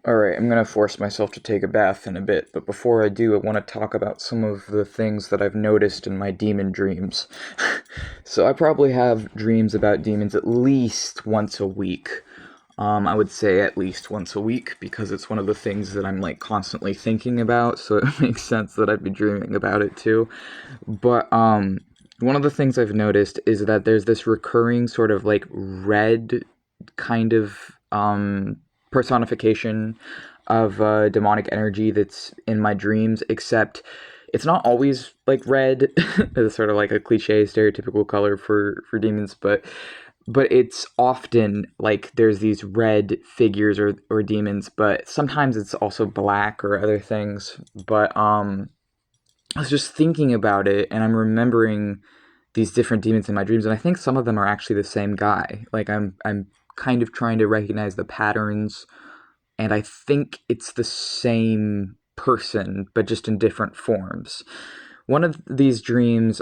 Alright, I'm gonna force myself to take a bath in a bit, but before I do, I want to talk about some of the things that I've noticed in my demon dreams. So, I probably have dreams about demons at least once a week. I would say at least once a week, because it's one of the things that I'm like constantly thinking about, so it makes sense that I'd be dreaming about it too. But, one of the things I've noticed is that there's this recurring sort of like red kind of personification of demonic energy that's in my dreams, except it's not always like red. It's sort of like a cliche, stereotypical color for demons, but it's often like there's these red figures or demons, but sometimes it's also black or other things. But I was just thinking about it, and I'm remembering these different demons in my dreams, and I think some of them are actually the same guy. Like I'm kind of trying to recognize the patterns, and I think it's the same person, but just in different forms. One of these dreams,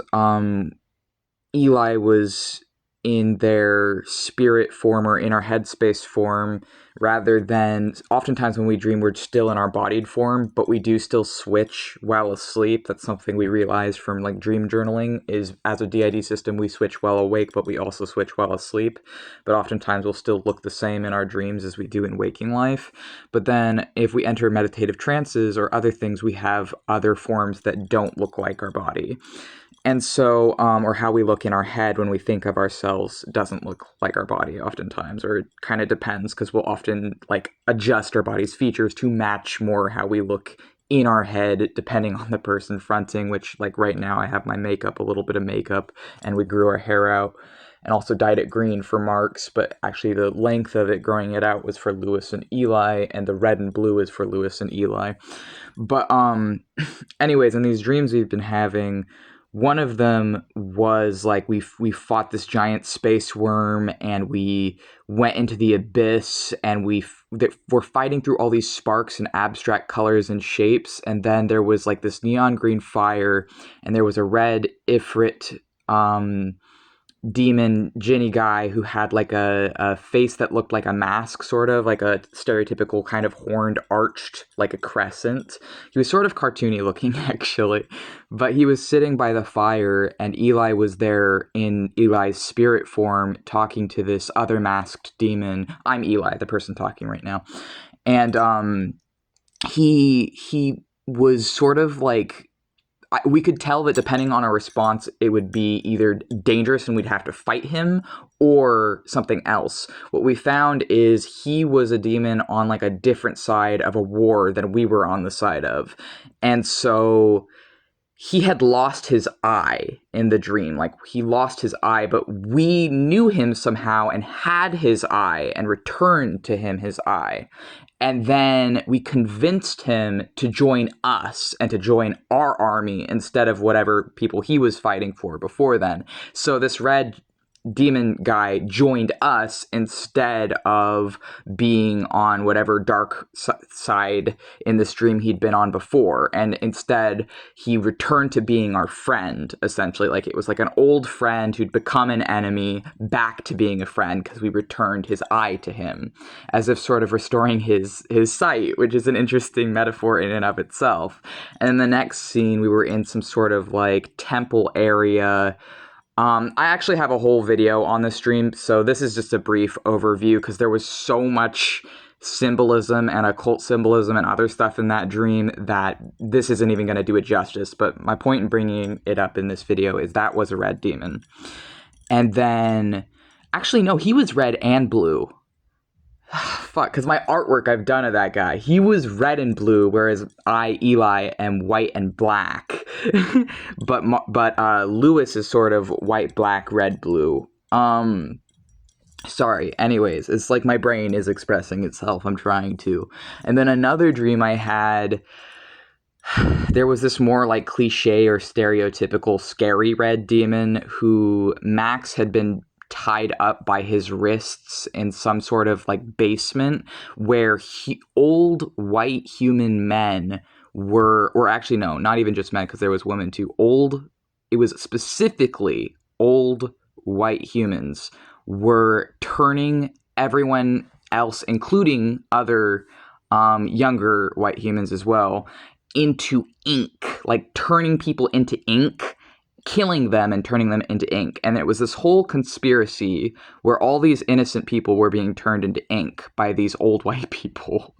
Eli was in their spirit form or in our headspace form, rather than oftentimes when we dream we're still in our bodied form, but we do still switch while asleep. That's something we realized from like dream journaling, is as a DID system we switch while awake, but we also switch while asleep. But oftentimes we'll still look the same in our dreams as we do in waking life. But then if we enter meditative trances or other things, we have other forms that don't look like our body. And so, or how we look in our head when we think of ourselves doesn't look like our body oftentimes, or it kind of depends, because we'll often like adjust our body's features to match more how we look in our head, depending on the person fronting, which like right now I have my makeup, a little bit of makeup, and we grew our hair out and also dyed it green for Marks, but actually the length of it growing it out was for Lewis and Eli, and the red and blue is for Lewis and Eli. But anyways, in these dreams we've been having, one of them was like we fought this giant space worm, and we went into the abyss, and we're fighting through all these sparks and abstract colors and shapes, and then there was like this neon green fire, and there was a red Ifrit demon Ginny guy who had like a face that looked like a mask, sort of like a stereotypical kind of horned arched like a crescent. He was sort of cartoony looking actually, but he was sitting by the fire, and Eli was there in Eli's spirit form talking to this other masked demon. I'm Eli, the person talking right now. And he was sort of like, we could tell that depending on our response, it would be either dangerous and we'd have to fight him, or something else. What we found is he was a demon on like a different side of a war than we were on the side of. And so he had lost his eye in the dream. Like, he lost his eye, but we knew him somehow and had his eye and returned to him his eye. And then we convinced him to join us and to join our army instead of whatever people he was fighting for before then. So this red demon guy joined us instead of being on whatever dark side in the stream he'd been on before, and instead he returned to being our friend, essentially. Like, it was like an old friend who'd become an enemy back to being a friend because we returned his eye to him, as if sort of restoring his sight, which is an interesting metaphor in and of itself. And in the next scene, we were in some sort of like temple area. I actually have a whole video on the stream, so this is just a brief overview, because there was so much symbolism and occult symbolism and other stuff in that dream that this isn't even going to do it justice. But my point in bringing it up in this video is that was a red demon. And then, actually, no, he was red and blue. Fuck, because my artwork I've done of that guy, he was red and blue, whereas I, Eli, am white and black. but Lewis is sort of white, black, red, blue. Sorry. Anyways, it's like my brain is expressing itself. I'm trying to. And then another dream I had, there was this more like cliche or stereotypical scary red demon who Max had been tied up by his wrists in some sort of like basement where old white human men were, or actually no, not even just men, because there was women too. It was specifically old white humans were turning everyone else, including other younger white humans as well, into ink, like turning people into ink, killing them and turning them into ink. And it was this whole conspiracy where all these innocent people were being turned into ink by these old white people.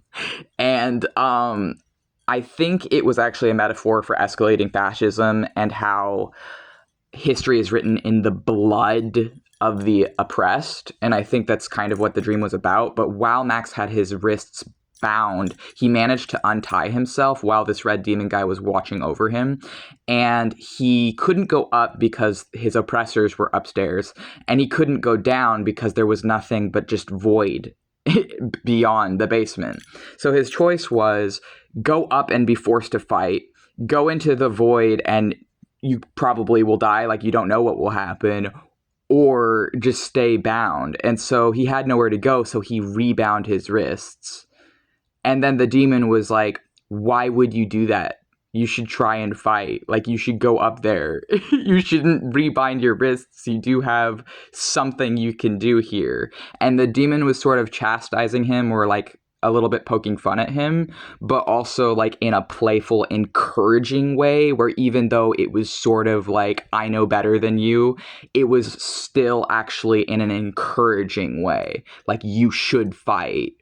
And I think it was actually a metaphor for escalating fascism and how history is written in the blood of the oppressed. And I think that's kind of what the dream was about. But while Max had his wrists bound, he managed to untie himself while this red demon guy was watching over him. And he couldn't go up because his oppressors were upstairs. And he couldn't go down because there was nothing but just void beyond the basement. So his choice was go up and be forced to fight, go into the void and you probably will die, like you don't know what will happen, or just stay bound. And so he had nowhere to go, so he rebound his wrists. And then the demon was like, why would you do that? You should try and fight. Like, you should go up there. You shouldn't rebind your wrists. You do have something you can do here. And the demon was sort of chastising him, or like a little bit poking fun at him, but also like in a playful, encouraging way, where even though it was sort of like, I know better than you, it was still actually in an encouraging way. Like, you should fight.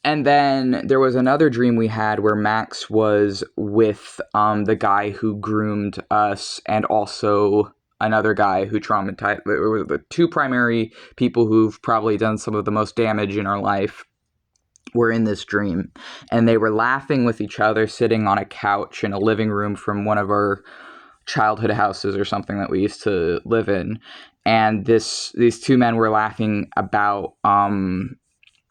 And then there was another dream we had where Max was with the guy who groomed us, and also another guy who traumatized. It were the two primary people who've probably done some of the most damage in our life were in this dream. And they were laughing with each other, sitting on a couch in a living room from one of our childhood houses or something that we used to live in. And these two men were laughing about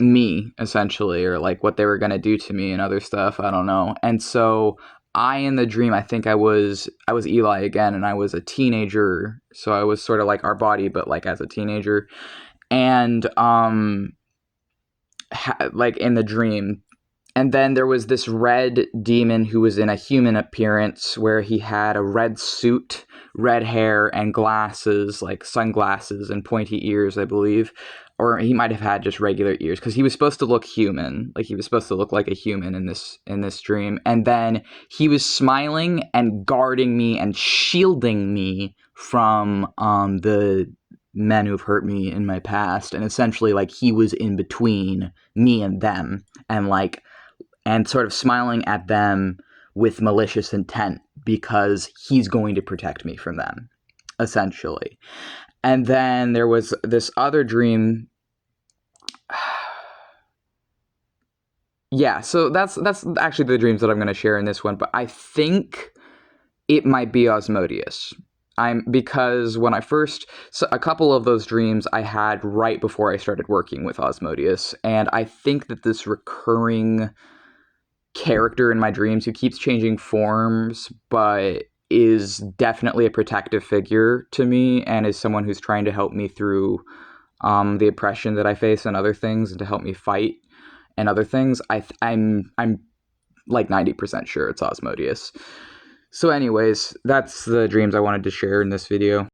me, essentially, or like what they were going to do to me and other stuff. I don't know. And so in the dream, I think I was Eli again, and I was a teenager. So I was sort of like our body, but like as a teenager. And like in the dream. And then there was this red demon who was in a human appearance, where he had a red suit, red hair, and glasses, like sunglasses and pointy ears, I believe. Or he might have had just regular ears, because he was supposed to look human. Like, he was supposed to look like a human in this dream. And then he was smiling and guarding me and shielding me from the men who've hurt me in my past. And essentially, like, he was in between me and them, and sort of smiling at them with malicious intent, because he's going to protect me from them, essentially. And then there was this other dream. Yeah, so that's actually the dreams that I'm going to share in this one, but I think it might be Osmodius. Because when I first, so a couple of those dreams I had right before I started working with Osmodius, and I think that this recurring character in my dreams who keeps changing forms, but is definitely a protective figure to me, and is someone who's trying to help me through the oppression that I face and other things, and to help me fight and other things. I'm like 90% sure it's Osmodius. So anyways, that's the dreams I wanted to share in this video.